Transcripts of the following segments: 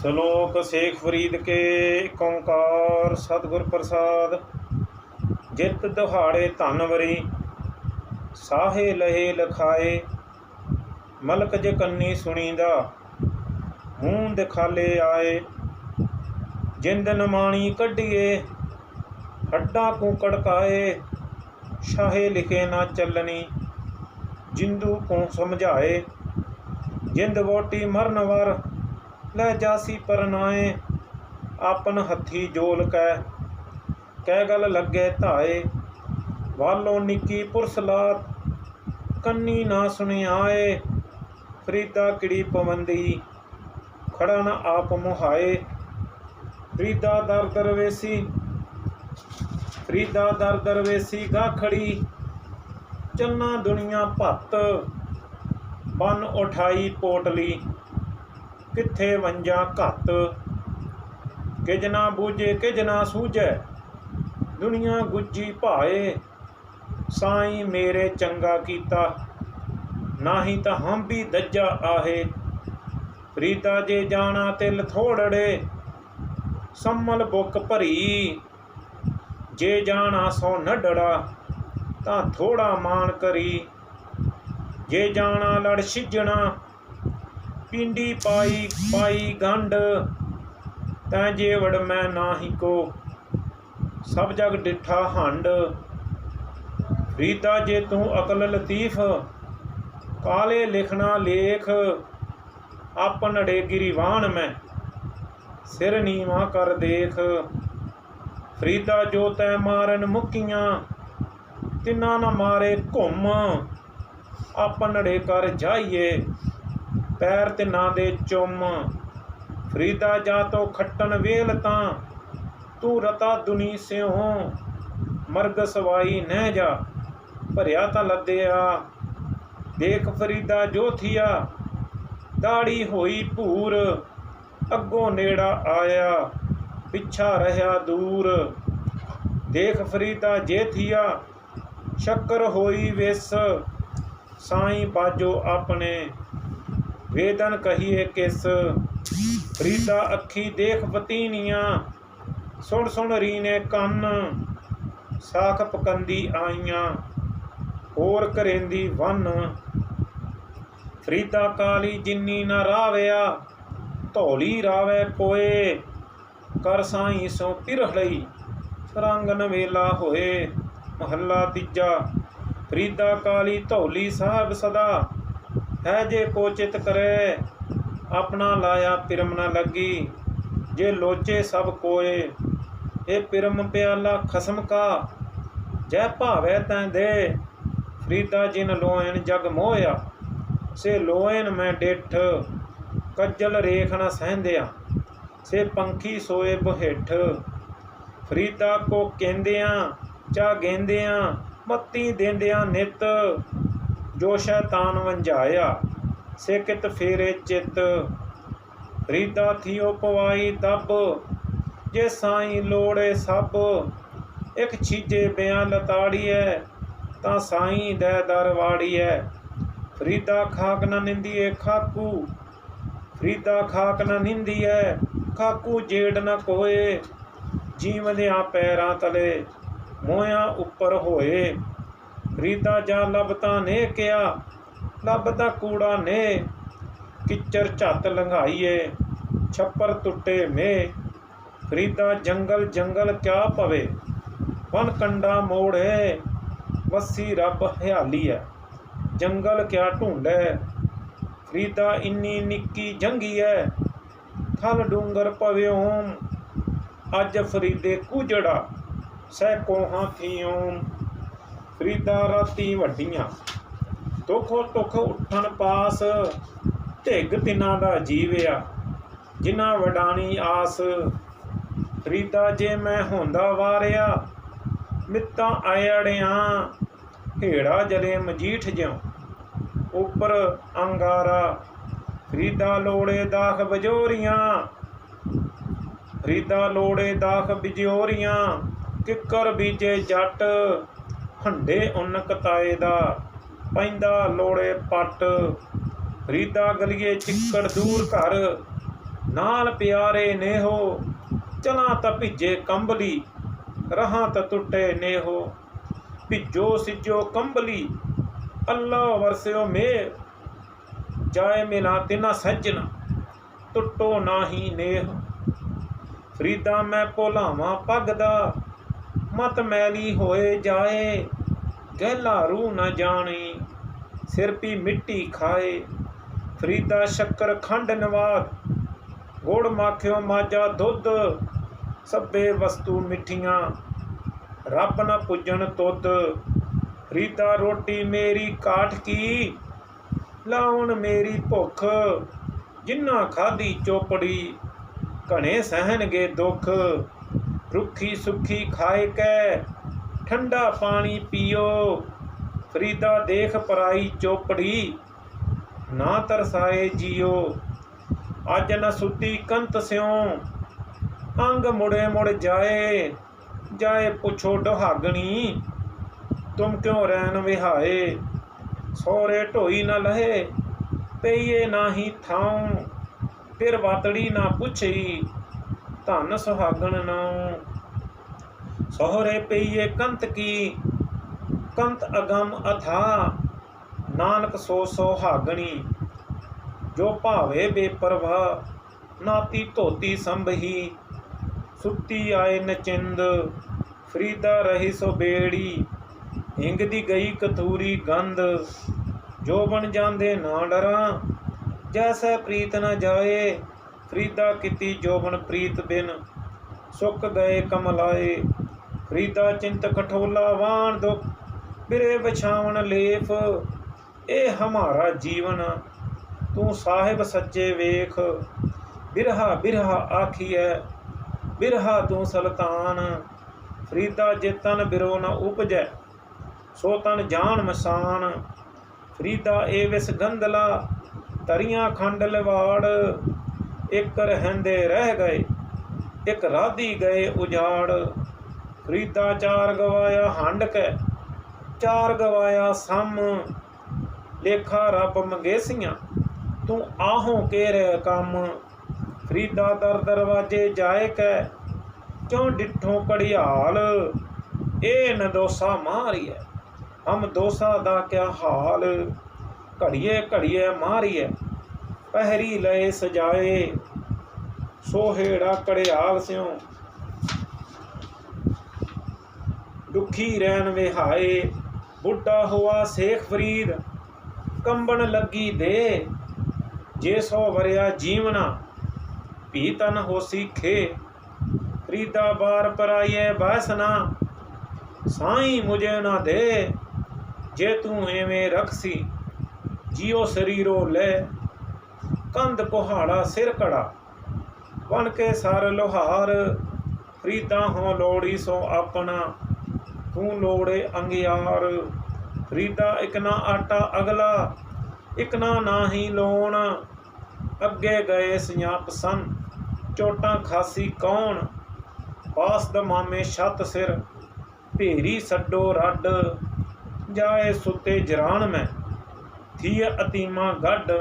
श्लोक शेख फरीद के एक ओंकार सतगुर प्रसाद। जित दुहाड़े धनवरी साहे लहे लखाए। मलक जे कन्नी सुनीदा मूँह दिखाले आए। जिंद नमाणी कढ़िए हड्डां को कड़काए। शाहे लिखे ना चलनी जिंदू को समझाए। जिंद वोटी मरन वर लै जासी परनाए। आपन हथी जोल कै गल लगे धाए। वालों निकी पुरसलात कन्नी ना सुनियाए। फरीदा किड़ी पवंदी खड़ा न आप मुहाए। फरीदा दर दरवेसी गा खड़ी चलना दुनिया भत्त। बन उठाई पोटली किथे वंजा घत। किज ना बूझे किज ना सूझे दुनिया गुज्जी भाए। साईं मेरे चंगा कीता नाही तां हम भी दज्जा आहे। फरीदा जे जाना तिल थोड़ड़े सम्मल बुक भरी। जे जाना सौ नडड़ा तां थोड़ा मान करी। जे जाना लड़ छिजणा पिंडी पाई गंढ। तैं जेवड़ मैं नाही को सब जग डिठा हंड। फरीदा जे तू अकल लतीफ काले लिखना लेख। आपनड़े गिरीवान मैं सिर नीवा कर देख। फरीदा जो तै मारन मुकियां तिन्ना न मारे घुम। आपनड़े कर जाइए पैर तिन्ना दे चुम। फरीदा जा तो खट्टन वेल तां तू रता दुनी स्यों। मर्ग सवाई न जा भरिया तां लद्दिया। देख फरीदा जो थिया दाड़ी होई भूर। अगों नेड़ा आया पिछा रहा दूर। देख फरीदा जे थिया शक्कर होई विस। साईं बाजो अपने वेदन कहिए किस। फरीदा अखी देख पतीनिया सुन सुन रीने कन। साख पकंदी आईयां होर करेंदी वन। फरीदा काली जिन्नी न रावया धौली रावे कोए। कर साईं सो पिरहलई रंग नवेला होए। महला तीजा। फरीदा काली धौली साहब सदा है जे को चित करे। अपना लाया पिरम न लगी जे लोचे सब कोए। ये पिरम प्याला खसम का जै भावे तैं दे। फरीदा जिन लोयन जग मोया से लोयन मैं डिठ। कज्जल रेख न सहंदिया से पंखी सोए बहिठ। फरीदा को कहंदियां चा गेंदियां मत्ती देंदियां नित। जो शैतान वंझाया से कित फेरे चित। फरीदा थियो पवाई दब जे साईं लोड़े सब। एक छीजे बियां लताड़िए तां साईं दै दर वाड़िए। फरीदा खाक न निंदिए खाकू फरीदा खाक न निंदिए खाकू जेड़ न कोए। जीवदियां पैरां तले मोयां उपर होए। फरीदा जा लभता ने किया लभता कूड़ा ने। किच्चर झत लंघाइए छप्पर टुटे में। फरीदा जंगल जंगल क्या पवे वन कंडा मोड़े। वसी रब हयाली है जंगल क्या ढूंढे। फरीदा इन्नी निक्की जंगी है थल डूंगर पव्योम। अज फरीदे कुजड़ा सै कोहां थियोम। फरीदा राती वड्डियां तुखो तुख उठन पास। ढिग तिन्हां दा जीविया जिन्हां वडानी आस। फरीदा जे मैं होंदा वारिया मित्तां आयड़ियां। हेड़ा जले मजीठ ज्यों उपर अंगारा। फरीदा लोड़े दाख बजोरियां फरीदा लोड़े दाख बिजोरियां। किकर बीजे जट हंडे उन्न कताए दा पैंदा लोड़े पट। फरीदा गलिए चिक्कड़ दूर घर नाल प्यारे नेहो, चला त भिजे कंबली, रहा त टुटे नेहो। भिजो सिजो कंबली, अल्लाह वरस्यो मेह, जाए मिला तिना सज्जना, टुटो नाही नेह। फरीदा मैं भुलावां पगदा, मत मैली होए जाए, गहला रूह न जानी, सिर पी मिट्टी खाए। फरीदा शक्कर खंड नवाद, गुड़ माखियो माजा दुध, सभे वस्तु मिठियां, रब न पुजन तुद। फरीदा रोटी मेरी काठ की, लाउन मेरी भुख, जिन्ना खाधी चोपड़ी, घने सहनगे दुख। रुखी सुखी खाए कै, ठंडा पानी पियो, फरीदा देख पराई चोपड़ी, ना तरसाए जियो। अज न सुती कंत स्यों, अंग मुड़े मुड़ जाए, जाए पुछो डुहागणी, तुम क्यों रैन विहाए। सौरे ढोई न लहे, पईए नाही थाऊं, फिर वातड़ी ना पुछी, धन सुहागण नाऊं। सौरे पईए कंत की, कंत अगम अथा, नानक सो सुहागणी, जो भावे बेपरवाह, नाती धोती संभही, सुती आए नचिंद। फरीदा रही सो बेड़ी, हिंगदी गई कतूरी गंध, जो बन जांदे ना डरा, जैसे प्रीत न जाए। फरीदा किती जोबन प्रीत बिन, सुक गए कमलाए। फरीदा चिंत कठोला वाण दुख, बिरे बछावन लेफ, ए हमारा जीवन, तू साहिब सच्चे वेख। बिरहा बिरहा आखिए, बिरहा तू सल्तान, फरीदा जे तन बिरो न उपजै, सो तन जान मसान। फरीदा ए विस गंदला, तरियां खंड लिवाड़, एक रहंदे रह गए, एक राधी गए उजाड़। फरीदा चार गवाया हंड कै, चार गवाया सम, लेखा रब मंगेसियां, तू आहों केरे कम। फरीदा दर दरवाजे जाए कै, क्यों डिठों कड़ियाल, ए न दोसा मारिए, हम दोसा दा क्या हाल। घड़िए घड़िए मारिए, पहरी लए सजाए, सोहेड़ा कड़ियाल स्यों, दुखी रैन विहाए। बुढ़ा हुआ शेख फरीद, कंबन लगी दे, जे सौ वरिया जीवना, भी तन होसी खे। फरीदा बार पराइए बैसना, साईं मुझे ना दे, जे तू एवें रखसी, जियो शरीरो ले। कंध कुहाड़ा सिर कड़ा, बन के सर लोहार, फरीदा हों लोड़ी सो अपना, तू लोड़े अंगियार। फरीदा एक ना आटा अगला, एक ना नाही लोण, अगे गए सियाप सन, चोटां खासी कौन। पास दमामे छत सिर, भेरी सड्डो रड, जाए सुते जरान में, थिय अतीमा गढ़।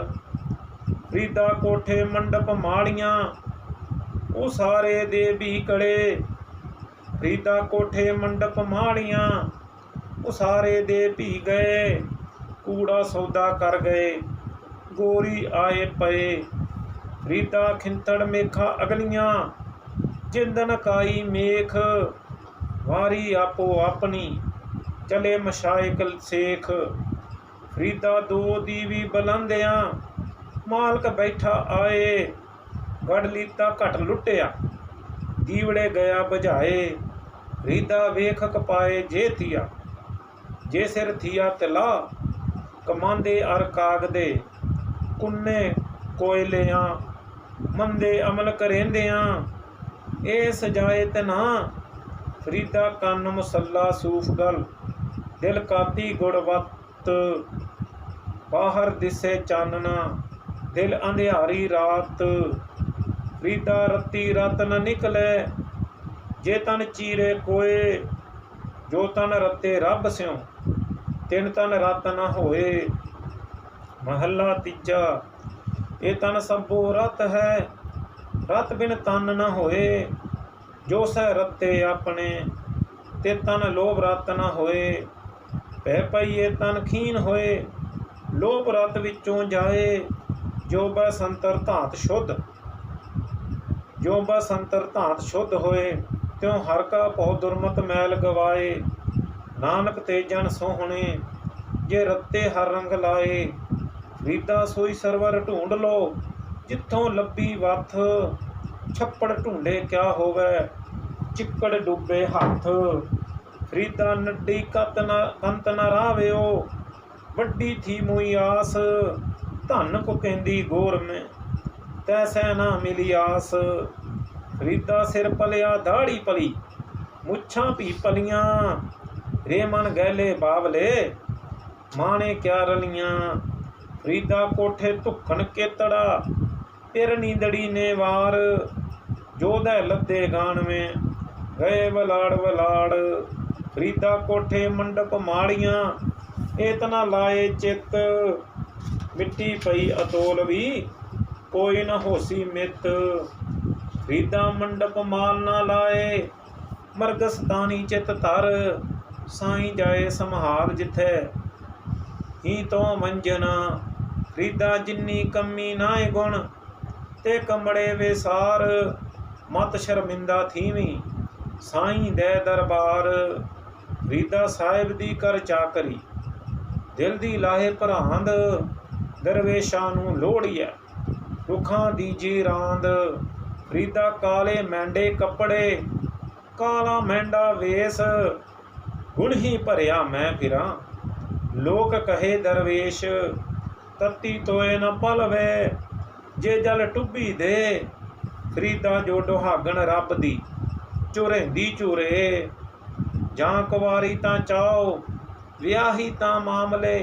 फरीदा कोठे मंडप माड़ियां, उसारे दे भी कड़े। फरीदा कोठे मंडप माड़ियां, उसारे दे भी गए, कूड़ा सौदा कर गए, गोरी आए पए। फरीदा खिंतड़ मेखा अगलियां, जिंदन काई मेख, वारी आपो अपनी, चले मशाइक शेख। फरीदा दो दीवी बुलंदियां, मालक बैठा आए, गढ़ लीता घट लुटिया, दीवड़े गया बुझाए। फरीदा वेख कपाए जे थिया, जे सिर थिया तिला, कमांदे अर कागदे, कुन्ने कोयलियां, मंदे अमल करेंदियां, ए सजाए तना। फरीदा कन्न मुसल्ला सूफ गल, दिल काती गुड़वत, बाहर दिसे चानना, दिल अंधियारी रात। फरीदा रत्ती रत न निकले, जे तन चीरे कोए, जो तन रत्ते रब स्यों, तिन तन रत न होए। महला तीजा, ये तन सबो रत है, रत बिन तन न होए, जो सह रते अपने, ते तन लोभ रत न होए। पै पईए तन खीन होए, लोभ रत विचों जाए। जो बसंतर धात शुद्ध, जो बसंतर धात शुद्ध होए, त्यों हर का भौ दुर्मत मैल गवाए। नानक ते जन सोहणे, जे रत्ते हर रंग लाए। रीदा सोई सरवर ढूंढ लो, जिथों लब्बी वथ। छप्पड़ ढूंढे क्या होवे, चिक्कड़ डूबे हथ। फरीदा नड्डी कंत न रावियो, वड्डी थी मुई आस। धन को कहंदी गोर में, तैसै ना मिली आस। फरीदा सिर पलिया दाढ़ी पली, मुच्छां भी पलियां। रे मन गैले बावले, माने क्या रलियां। फरीदा कोठे धुखन केतड़ा, पिर नींदड़ी ने वार। जोधै लद्दे गान में, गए वलाड़ वलाड़। फरीदा कोठे मंडप माड़ियां, एतना लाए चित। मिट्टी पई अतोल भी, कोई न होसी मित। फरीदा मंडप माल ना लाए, मरगस तानी चित धर। साईं जाए संभाल जिथे, ही तो मंजना। फरीदा जिन्नी कमी नाए गुण, ते कमड़े वेसार। मत शर्मिंदा थीवी, साईं दे दरबार। फरीदा साहिब दी कर चाकरी, दिल दी लाहे भरांद। दरवेशां नूं लोड़ीए, रुखां दी जी रांद। फरीदा काले मैंडे कपड़े, काला मैंडा वेस। गुण ही भरिया मैं फिरां, लोक कहे दरवेश। तत्ती तोए न पलवे, जे जल टुब्बी दे। फरीदा जो डुहागण रब दी, झुरेंदी झुरे। जां कुवारी तां चाओ, विआही तां मामले।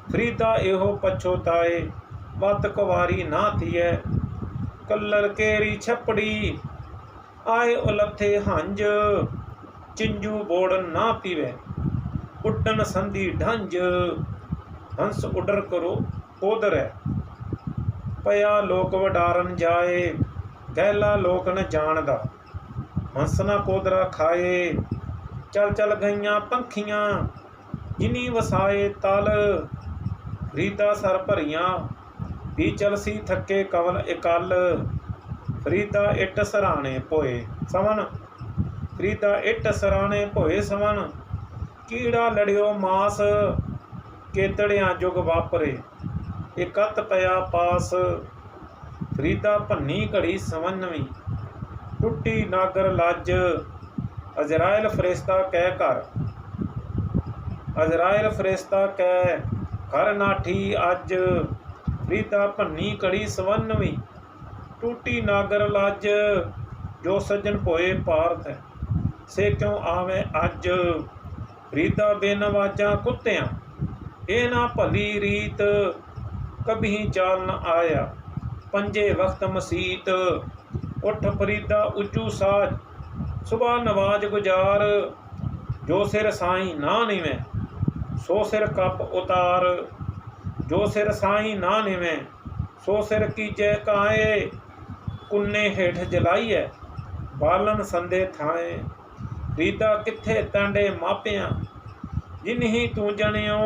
फरीदा इहो पछोताए, वत कुवारी ना थिए। कल्लर केरी छपड़ी, आए उलथे हंज। चिंजू बोड़न ना पीवे, उड्डन संधि ढंज। हंस उडर करो कोदरै, पया लोक वडारन जाए। गैला लोक न जानदा, हंस ना कोदरा खाए। चल चल गईयां पंखियां, जिनी वसाए तल। फरीदा सर भरियां, भी चलसी थके कवल इकल। फरीदा इट सराणे पोए सवन, फरीदा इट सराणे पोए सवन। कीड़ा लड़ियो मास, केतड़ियां जुग वापरे। इकत पया पास। फरीदा भन्नी घड़ी सवनवीं, टुट्टी नागर लज। अजराइल फरिश्ता कै घर, अजराइल फरिश्ता कै घर नाठी अज। फरीदा भन्नी घड़ी सवनवीं, टूटी नागर लज। जो सज्जन पोए पार्थ, से क्यों आवे अज। फरीदा बेनवाजा कुत्तियां, ए ना भली रीत। कभी चाल न आया, पंजे वक्त मसीत। उठ फरीदा उच्चू साज, सुबह नवाज गुजार। जो सिर साईं ना निवे, सो सिर कप उतार। जो सिर साईं ना निवे, सो सिर कीजे काए। कुन्ने हेठ जलाइए, बालन संदे थाए। फरीदा किथे तांडे मापियां, जिन्ही तू जनियो।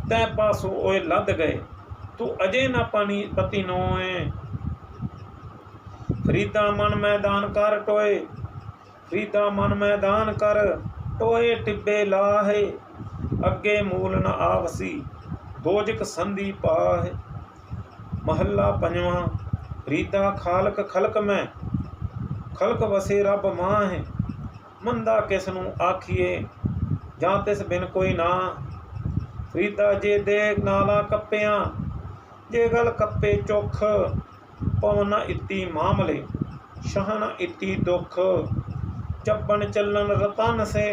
तै पासों ओए लद गए, तू अजे ना पानी पति नोए। फरीदा मन मैदान कर टोए, फरीदा मन मैदान कर टोए। टिब्बे लाहे, अगे मूल न आवसी। दोजक संधि पाहे। महला पंजवां। फरीदा खालक खलक में, खलक वसे रब माहे। मंदा किस नूं आखिए, जां तिस बिन कोई ना। फरीदा जे दे नाला कप्पियां, जे गल कप्पे चुख। पवन इति मामले, शहन इति दुख। चब्बन चलन रतन से,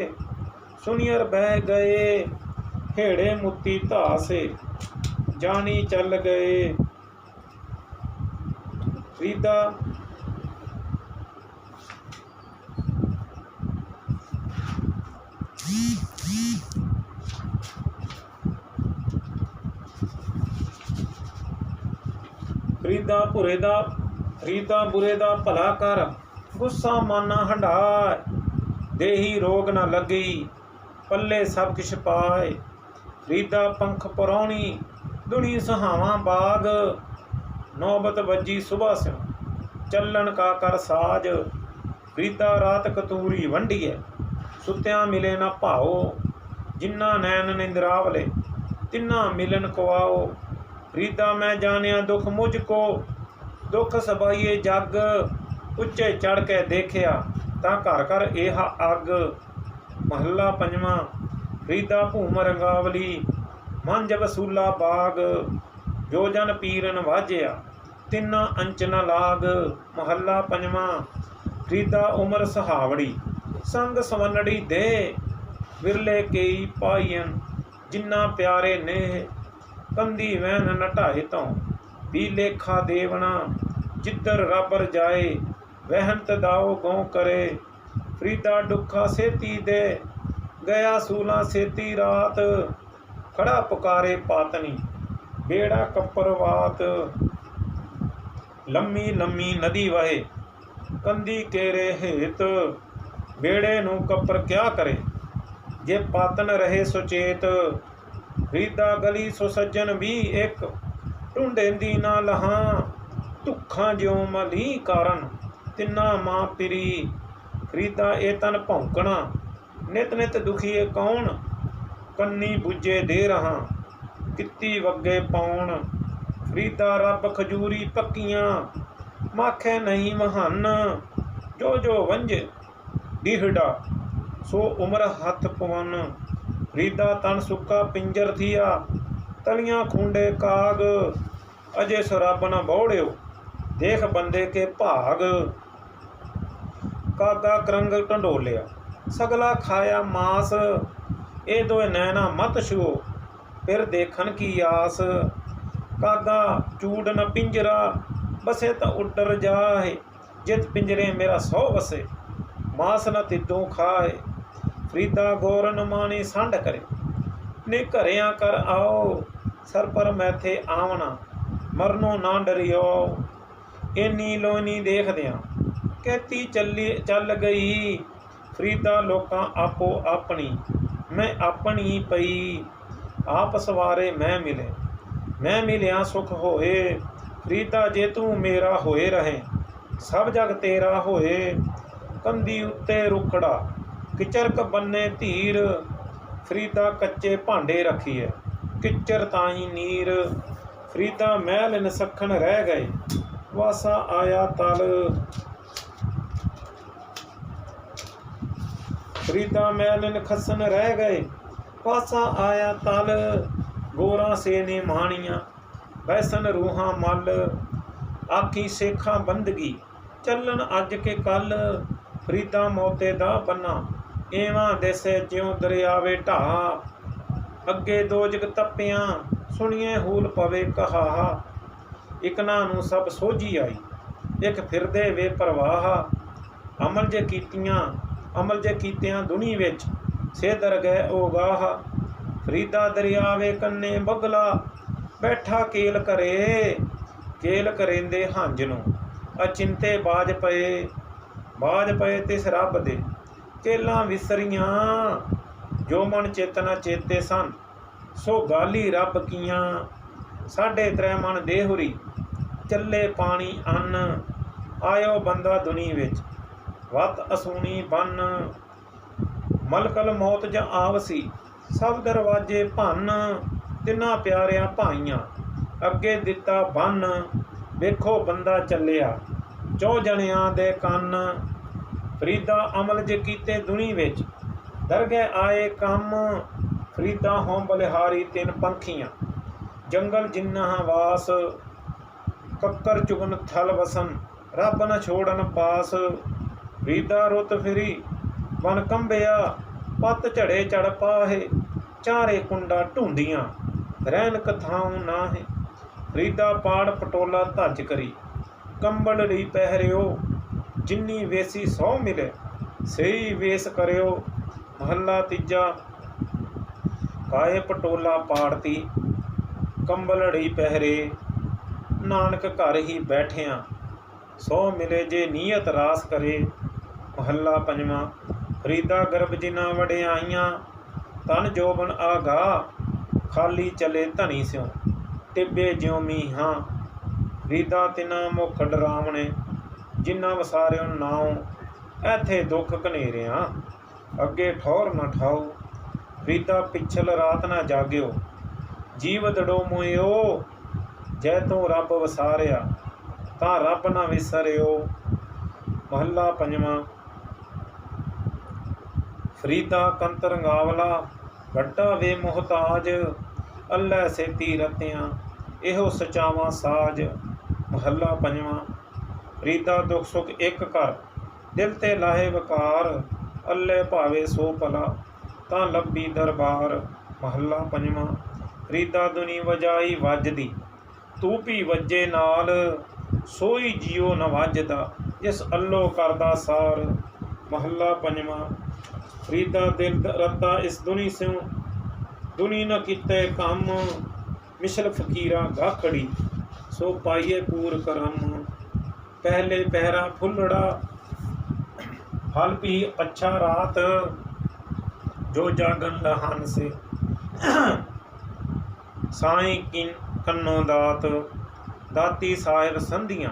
सुनियर बह गए। हेड़े मुती धासे, जानी चल गए। फरीदा फरीदा भुरे दा ਰੀਤਾ ਬੁਰੇ ਦਾ ਭਲਾ ਕਰ, ਗੁੱਸਾ ਮਾਨਾ ਹੰਢਾਏ। ਦੇਹੀ ਰੋਗ ਨਾ ਲੱਗੀ, ਪੱਲੇ ਸਭ ਕਿਛ ਪਾਏ। ਰੀਦਾ ਪੰਖ ਪਰੌਣੀ, ਦੁਨੀ ਸਹਾਵਾਂ ਬਾਗ। ਨੌਬਤ ਵੱਜੀ ਸੁਬਾ ਸਿਉ, ਚੱਲਣ ਕਾ ਕਰ ਸਾਜ। ਰੀਦਾ ਰਾਤ ਕਤੂਰੀ ਵੰਡੀਐ, ਸੁਤਿਆਂ ਮਿਲੇ ਨਾ ਭਾਓ। ਜਿਨ੍ਹਾਂ ਨੈਣ ਨਿੰਦਰਾਵਲੇ, ਤਿੰਨਾ ਮਿਲਨ ਕੁਆਓ। ਰੀਦਾ ਮੈਂ ਜਾਣਿਆ ਦੁਖ ਮੁਝ ਕੋ, ਦੁਖ ਸਬਾਈਏ ਜਗ। ਉੱਚੇ ਚੜ ਕੇ ਦੇਖਿਆ, ਤਾਂ ਘਰ ਘਰ ਇਹ ਅੱਗ। ਮਹੱਲਾ ਪੰਜਵਾਂ। ਰੀਦਾ ਭੂਮ ਰੰਗਾਵਲੀ, ਮੰਝ ਵਸੂਲਾ ਬਾਗ। ਜੋ ਜਨ ਪੀਰਨ ਵਾਜਿਆ, ਤਿੰਨਾ ਅੰਚ ਨ ਲਾਗ। ਮਹੱਲਾ ਪੰਜਵਾਂ। ਰੀਦਾ ਉਮਰ ਸਹਾਵੜੀ, ਸੰਗ ਸਵੰਨੜੀ ਦੇ। ਵਿਰਲੇ ਕੇਈ ਪਾਈਨ, ਜਿੰਨਾ ਪਿਆਰੇ ਨੇ। ਕੰਦੀ ਵਹਿਨ ਨਟਾਏ ਤੋਂ, ਵੀ ਲੇਖਾ ਦੇਵਣਾ। ਜਿੱਧਰ ਰੱਬ ਰਜਾਏ, ਵਹਿਨ ਤਦਾਓ ਗਉ ਕਰੇ। ਫਰੀਦਾ ਡੁੱਖਾ ਸੇਤੀ ਦੇ, ਗਿਆ ਸੂਲਾਂ ਸੇਤੀ ਰਾਤ। ਖੜਾ ਪੁਕਾਰੇ ਪਾਤਨੀ, ਬੇੜਾ ਕੱਪਰਵਾਤ। ਲੰਮੀ ਲੰਮੀ ਨਦੀ ਵਹੇ, ਕੰਦੀ ਕੇਰੇ ਹੇਤ। ਬੇੜੇ ਨੂੰ ਕੱਪਰ ਕਿਆ ਕਰੇ, ਜੇ ਪਾਤਨ ਰਹੇ ਸੁਚੇਤ। ਰੀਦਾ ਗਲੀ ਸੋ ਸੱਜਣ ਵੀ ਇੱਕ, ਢੂੰਡੇਂਦੀ ਨਾ ਲਹਾਂ। ਧੁੱਖਾਂ ਜਿਉ ਮਲੀ ਕਾਰਨ, ਤਿੰਨਾ ਮਾਂ ਪਿਰੀ। ਰੀਦਾ ਇਹ ਤਨ ਭੌਂਕਣਾ, ਨਿਤ ਨਿਤ ਦੁਖੀਏ ਕੌਣ। ਕੰਨੀ ਬੁੱਝੇ ਦੇ ਰਹਾ, ਕਿੱਤੀ ਵੱਗੇ ਪਾਉਣ। ਰੀਦਾ ਰੱਬ ਖਜੂਰੀ ਪੱਕੀਆਂ, ਮਾਖੇ ਨਹੀਂ ਮਹਾਨ। ਜੋ ਜੋ ਵੰਝੇ ਡਿਹੜਾ, ਸੋ ਉਮਰ ਹੱਥ ਪਵਨ। ਰੀਦਾ ਤਨ ਸੁੱਕਾ ਪਿੰਜਰ ਥੀਆ, ਤਲੀਆਂ ਖੂੰਡੇ ਕਾਗ। ਅਜੇ ਸੋ ਰੱਬ ਨਾ ਬੌੜਿਓ, ਦੇਖ ਬੰਦੇ ਕੇ ਭਾਗ। ਕਾਗਾ ਕਰੰਗ ਢੰਡੋਲਿਆ, ਸਗਲਾ ਖਾਇਆ ਮਾਸ। ਇਹ ਦੋਏ ਨੈਣਾ ਮਤ ਛੂਓ, ਫਿਰ ਦੇਖਣ ਕੀ ਆਸ। ਕਾਗਾ ਚੂੜ ਨ ਪਿੰਜਰਾ, ਬਸੇ ਤਾਂ ਉੱਡਰ ਜਾਏ। ਜਿਤ ਪਿੰਜਰੇ ਮੇਰਾ ਸੌ ਵਸੇ, ਮਾਸ ਨ ਤਿੱਦੋਂ ਖਾਏ। ਫਰੀਦਾ ਗੋਰਨ ਮਾਣੀ ਸੰਢ ਕਰੇ, ਨੇ ਘਰਿਆਂ ਕਰ ਆਓ। ਸਰ ਪਰ ਮੈਥੇ ਆਵਣਾ, ਮਰਨੋਂ ਨਾ ਡਰਿਓ। ਇੰਨੀ ਲੋਨੀ ਦੇਖਦਿਆਂ, ਕੈਤੀ ਚੱਲ ਗਈ। ਫਰੀਦਾ ਲੋਕਾਂ ਆਪੋ ਆਪਣੀ, ਮੈਂ ਆਪਣੀ ਪਈ। ਆਪ ਸਵਾਰੇ ਮੈਂ ਮਿਲੇ, ਮੈਂ ਮਿਲਿਆ ਸੁਖ ਹੋਏ। ਫਰੀਦਾ ਜੇ ਤੂੰ ਮੇਰਾ ਹੋਏ ਰਹੇ, ਸਭ ਜਗ ਤੇਰਾ ਹੋਏ। ਕੰਦੀ ਉੱਤੇ ਰੁਖੜਾ, ਕਿਚਰਕ ਬੰਨੇ ਧੀਰ। ਫਰੀਦਾ ਕੱਚੇ ਭਾਂਡੇ ਰੱਖੀਏ, ਕਿਚਰ ਤਾਈ ਨੀਰ। ਫਰੀਦਾ ਮਹਿਲ ਨਸਖਣ ਰਹਿ ਗਏ, ਵਾਸਾ ਆਇਆ ਤਲ। ਫਰੀਦਾ ਮਹਿਲ ਨਖਸਨ ਰਹਿ ਗਏ, ਵਾਸਾ ਆਇਆ ਤਲ। ਗੋਰਾਂ ਸੇ ਨੇ ਮਾਣੀਆਂ, ਵੈਸਨ ਰੂਹਾਂ ਮਲ। ਆਖੀ ਸੇਖਾਂ ਬੰਦਗੀ, ਚੱਲਣ ਅੱਜ ਕੇ ਕੱਲ। ਫਰੀਦਾ ਮੋਤੇ ਦਾ ਬੰਨਾ, ਏਵਾਂ ਦੇਸੇ ਜਿਉਂ ਦਰਿਆਵੇ ਢਾਹ। ਅੱਗੇ ਦੋਜਗ ਤੱਪਿਆਂ, ਸੁਣੀਏ ਹੂਲ ਪਵੇ ਕਹਾਹਾ। ਇਕਨਾਂ ਨੂੰ ਸਭ ਸੋਝੀ ਆਈ, ਇੱਕ ਫਿਰਦੇ ਵੇ ਪ੍ਰਵਾਹ। ਅਮਲ ਜੇ ਕੀਤਿਆਂ ਦੁਨੀ ਵਿੱਚ, ਸੇ ਦਰ ਗਏ ਓਗਾਹ। ਫਰੀਦਾ ਦਰਿਆਵੇ ਕੰਨੇ ਬਗਲਾ, ਬੈਠਾ ਕੇਲ ਕਰੇ। ਕੇਲ ਕਰੇਂਦੇ ਹੰਝ ਨੂੰ, ਅਚਿੰਤੇ ਬਾਜ ਪਏ ਤਿਸ ਰੱਬ ਦੇ। ਕੇਲਾਂ ਵਿਸਰੀਆਂ, ਜੋ ਮਨ ਚੇਤਨਾ ਚੇਤੇ ਸਨ, ਸੋ ਗਾਲੀ ਰੱਬ ਕੀਆਂ। 3.5 ਮਣ ਦੇਹੁਰੀ, ਚੱਲੇ ਪਾਣੀ ਅੰਨ। ਆਇਓ ਬੰਦਾ ਦੁਨੀ ਵਿੱਚ, ਵਤ ਅਸੂਣੀ ਬੰਨ। ਮਲਕਲ ਮੌਤ ਜਾਂ ਆਵਸੀ, ਸਭ ਦਰਵਾਜੇ ਭੰਨ। ਤਿੰਨਾਂ ਪਿਆਰਿਆਂ ਭਾਈਆਂ, ਅੱਗੇ ਦਿੱਤਾ ਬੰਨ। ਵੇਖੋ ਬੰਦਾ ਚੱਲਿਆ, 4 ਜਣਿਆਂ ਦੇ ਕੰਨ। ਫਰੀਦਾ ਅਮਲ ਜੇ ਕੀਤੇ ਦੁਨੀ ਵਿੱਚ, ਦਰਗਹਿ ਆਏ ਕੰਮ। ਫਰੀਦਾ ਹੋਂ ਬਲਿਹਾਰੀ 3 ਪੰਖੀਆਂ, ਜੰਗਲ ਜਿੰਨਾ ਵਾਸ। ਕੱਕਰ ਚੁਗਨ ਥਲ ਵਸਨ, ਰੱਬ ਨ ਛੋੜਨ ਪਾਸ। ਫਰੀਦਾ ਰੁੱਤ ਫਿਰੀ ਬਨ ਕੰਬਿਆ, ਪੱਤ ਝੜੇ ਚੜ ਪਾਹੇ। ਚਾਰੇ ਕੁੰਡਾ ਢੂੰਡੀਆਂ, ਰਹਿਣ ਕਥਾਉ ਨਾਹੇ। ਫਰੀਦਾ ਪਾੜ ਪਟੋਲਾ ਧੱਜ ਕਰੀ, ਕੰਬਲ ਲਈ ਪਹਿਰਿਓ। ਜਿੰਨੀ ਵੇਸੀ 100 ਮਿਲੇ, ਸਹੀ ਵੇਸ ਕਰਿਓ। ਮਹੱਲਾ ਤੀਜਾ। ਕਾਏ ਪਟੋਲਾ ਪਾੜਤੀ, ਕੰਬਲ ਲਈ ਪਹਿਰੇ। ਨਾਨਕ ਘਰ ਹੀ ਬੈਠਿਆਂ, ਸੋ ਮਿਲੇ ਜੇ ਨੀਅਤ ਰਾਸ ਕਰੇ। ਮਹੱਲਾ ਪੰਜਵਾਂ। ਫਰੀਦਾ ਗਰਭ ਜਿਨਾ ਵਡਿਆਈਆਂ, ਤਨ ਜੋਬਨ ਆਗਾ, ਖਾਲੀ ਚਲੇ ਧਨੀ ਸਿਉ, ਟਿੱਬੇ ਜਿਉ ਮੀਹਾਂ। ਫਰੀਦਾ ਤਿਨਾ ਮੁਖ ਡਰਾਵਣੇ, ਜਿਨ੍ਹਾਂ ਵਸਾਰਿਓ ਨਾਉ, ਐਥੇ ਦੁੱਖ ਘਨੇਰਿਆਂ, ਅੱਗੇ ਠੌਰ ਨਾ ਠਾਉ। ਫਰੀਦਾ ਪਿਛਲ ਰਾਤ ਨਾ ਜਾਗਿਓ, ਜੀਵ ਦੜੋ ਮੋਇਓ, ਜੈ ਤੂੰ ਰੱਬ ਵਸਾਰਿਆ, ਤਾਂ ਰੱਬ ਨਾ ਵਿਸਰਿਓ। ਮਹੱਲਾ ਪੰਜਵਾਂ। ਫਰੀਦਾ ਕੰਤ ਰੰਗਾਵਲਾ, ਵੱਡਾ ਵੇ ਮੁਹਤਾਜ, ਅੱਲ੍ਹੈ ਸੇਤੀ ਰਤਿਆਂ, ਇਹੋ ਸਚਾਵਾਂ ਸਾਜ। ਮਹੱਲਾ ਪੰਜਵਾਂ। ਫਰੀਦਾ ਦੁੱਖ ਸੁੱਖ ਇੱਕ ਕਰ, ਦਿਲ ਤੇ ਲਾਹੇ ਵਕਾਰ, ਅੱਲੇ ਭਾਵੇ ਸੋ ਭਲਾ, ਤਾਂ ਲੱਭੀ ਦਰਬਾਰ। ਮਹੱਲਾ ਪੰਜਵਾਂ। ਫਰੀਦਾ ਦੁਨੀ ਵਜਾਈ ਵੱਜਦੀ, ਤੂੰ ਵੀ ਵੱਜੇ ਨਾਲ, ਸੋਈ ਜੀਓ ਨ ਵੱਜਦਾ, ਜਿਸ ਅੱਲੋ ਕਰਦਾ ਸਾਰ। ਮਹੱਲਾ ਪੰਜਵਾਂ। ਫਰੀਦਾ ਦਿਲ ਰੱਤਾ ਇਸ ਦੁਨੀ ਸਿਉ, ਦੁਨੀ ਨ ਕੀਤੇ ਕੰਮ, ਮਿਸਲ ਫਕੀਰਾ ਗਾਖੜੀ, ਸੋ ਪਾਈਏ ਪੂਰ ਕਰਮ। ਪਹਿਲੇ ਪਹਿਰਾ ਫੁੱਲੜਾ, ਫਲ ਵੀ ਅੱਛਾ ਰਾਤ, ਜੋ ਜਾਗਨ ਲਹਨ ਸੇ, ਸਾਈਂ ਕੰਨੋਂ ਦਾਤ, ਦਾਤੀ ਸਾਹਿਬ ਸੰਧੀਆਂ,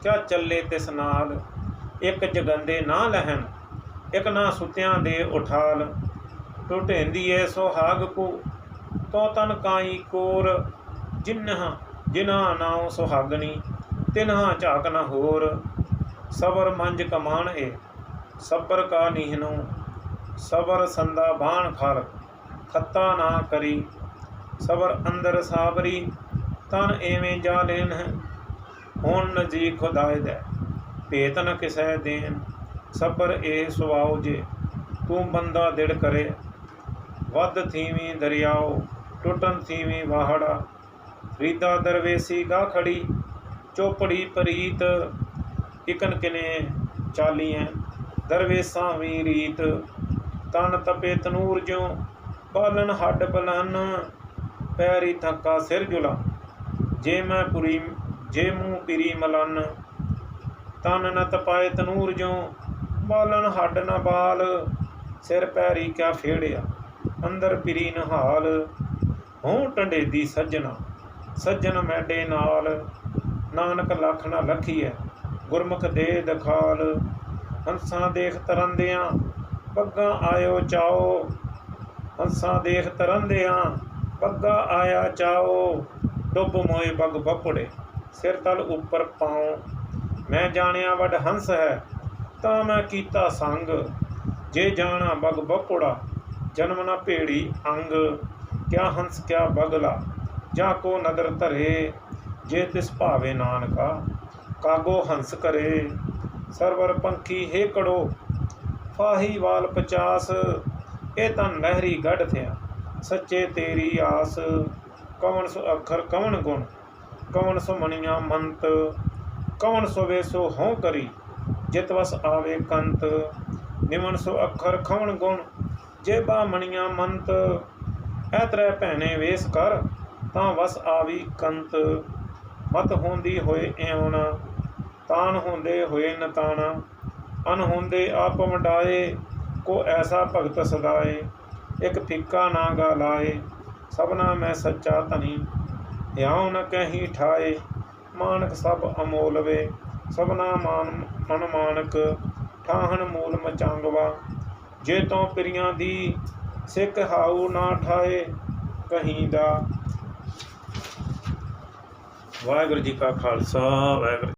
ਕਿਆ ਚੱਲੇ ਤਿਸ ਨਾਲ। ਇੱਕ ਜਗੰਦੇ ਨਾ ਲਹਿਣ, ਇੱਕ ਨਾ ਸੁਤਿਆਂ ਦੇ ਉਠਾਲ, ਟੁਟੇਂਦੀਏ ਸੁਹਾਗ ਕੋ, ਤੋ ਤਨ ਕਾਈ ਕੋਰ, ਜਿਨ੍ਹਾਂ ਨਾਉ ਸੁਹਾਗਣੀ, ਤਿਨ੍ਹਾਂ ਝਾਕ ਨ ਹੋਰ। ਸਬਰ ਮੰਜ ਕਮਾਣ ਏ, ਸਬਰ ਕਾ ਨੀਹਨੋ, ਸਬਰ ਸੰਦਾ ਬਾਣ ਖਾਲਕ, ਖੱਤਾ ਨਾ ਕਰੀ। ਸਬਰ ਅੰਦਰ ਸਾਬਰੀ, ਤਨ ਐਵੇਂ ਜਾ ਲੈਨ ਹੈ, ਹੁਣ ਨਜ਼ੀਕ ਖੁਦਾਏ ਦੈ, ਭੇਤ ਨ ਕਿਸੈ ਦੇਨ। ਸਬਰ ਇਹ ਸੁਆਉ ਜੇ, ਤੂੰ ਬੰਦਾ ਦਿੜ ਕਰੇ, ਵੱਧ ਥੀਵੀਂ ਦਰਿਆਓ, ਟੁੱਟਣ ਥੀਵੀਂ ਵਾਹੜਾ। ਫਰੀਦਾ ਦਰਵੇਸੀ ਗਾਖੜੀ, ਚੋਪੜੀ ਪ੍ਰੀਤ, ਇਕਨ ਕਿਨੇ ਚਾਲੀਐ, ਦਰਵੇਸਾਂ ਵੀ ਰੀਤ। ਤਨ ਤਪੇ ਤਨੂਰ ਜਿਉ, ਬਾਲਨ ਹੱਡ ਬਲਨ, ਪੈਰੀ ਥੱਕਾ ਸਿਰ ਜੁਲਾ, ਜੇ ਮੂੰਹ ਪਿਰੀ ਮਲਨ। ਤਨ ਨ ਤਪਾਏ ਤਨੂਰ ਜਿਉ, ਬਾਲਨ ਹੱਡ ਨ ਬਾਲ, ਸਿਰ ਪੈਰੀ ਕਿਆ ਫੇੜਿਆ, ਅੰਦਰ ਪਿਰੀ ਨਹਾਲ। ਹੋਂ ਟੰਡੇਦੀ ਸੱਜਣਾ, ਸੱਜਣ ਮੈਡੇ ਨਾਲ, ਨਾਨਕ ਲੱਖ ਨਾ ਲਖੀਐ, ਗੁਰਮੁਖ ਦੇ ਦਖਾਲ। ਹੰਸਾਂ ਦੇਖ ਤਰੰਦਿਆਂ, ਬੱਗਾ ਆਇਓ ਚਾਓ, ਹੰਸਾਂ ਦੇਖ ਤਰੰਦਿਆਂ, ਬੱਗਾ ਆਇਆ ਚਾਓ। ਡੁੱਬ ਮੋਏ ਬਗ ਬਪੜੇ, ਸਿਰ ਤਲ ਉੱਪਰ ਪਾਉ, ਮੈਂ ਜਾਣਿਆ ਵੱਡ ਹੰਸ ਹੈ, ਤਾਂ ਮੈਂ ਕੀਤਾ ਸੰਗ। ਜੇ ਜਾਣਾ ਬਗ ਬਪੜਾ, ਜਨਮ ਨਾ ਭੇੜੀ ਅੰਗ। ਕਿਆ ਹੰਸ ਕਿਆ ਬਗਲਾ, ਜਾ ਕੋ ਨਦਰ ਧਰੇ, ਜੇ ਤਿਸ ਭਾਵੇ ਨਾਨਕਾ, ਕਾਗੋ ਹੰਸ ਕਰੇ। ਸਰਵਰ ਪੰਖੀ ਹੇਕੜੋ, ਫਾਹੀ ਵਾਲ 50, ਇਹ ਤਾਂ ਲਹਿਰੀ ਗੜ ਥਿਆ, ਸੱਚੇ ਤੇਰੀ ਆਸ। ਕਵਣ ਸੋ ਅੱਖਰ ਕਵਣ ਗੁਣ, ਕਵਣ ਸੋ ਮਣੀਆਂ ਮੰਤ, ਕਵਣ ਸੋ ਵੇਸੋ ਹੋਂ ਕਰੀ, ਜਿਤ ਵਸ ਆਵੇ ਕੰਤ। ਨਿਮਨ ਸੋ ਅੱਖਰ ਖਵਣ ਗੁਣ, ਜੇਬਾ ਮਣੀਆਂ ਮੰਤ, ਐ ਤਰੈ ਭੈਣੇ ਵੇਸ ਕਰ, ਤਾਂ ਵਸ ਆਵੀ ਕੰਤ। ਮਤ ਹੁੰਦੀ ਹੋਏ ਇਉਣਾ, ਤਾਨ ਹੁੰਦੇ ਹੋਏ ਨਤਾਣਾ, ਅਨ ਹੁੰਦੇ ਆਪ ਵਡਾਏ, ਕੋ ਐਸਾ ਭਗਤ ਸਦਾਏ। ਇੱਕ ਫਿੱਕਾ ਨਾ ਗਾ ਲਾਏ, ਸਭਨਾ ਮੈਂ ਸੱਚਾ ਧਨੀ, ਹਿਆਉ ਨ ਕਹੀ ਠਾਏ। ਮਾਨਕ ਸਭ ਅਮੋਲ ਵੇ, ਸਭਨਾ ਮਨ ਮਾਨਕ, ਠਾਹਣ ਮੂਲ ਮਚਾਂਗਵਾ। ਜੇ ਤੋਂ ਪਿਰੀਆਂ ਦੀ, ਸਿੱਖ ਹਾਊ ਨਾ ਠਾਏ ਕਹੀਂ ਦਾ। ਵਾਹਿਗੁਰੂ ਜੀ ਕਾ ਖਾਲਸਾ, ਵਾਹਿਗੁਰੂ।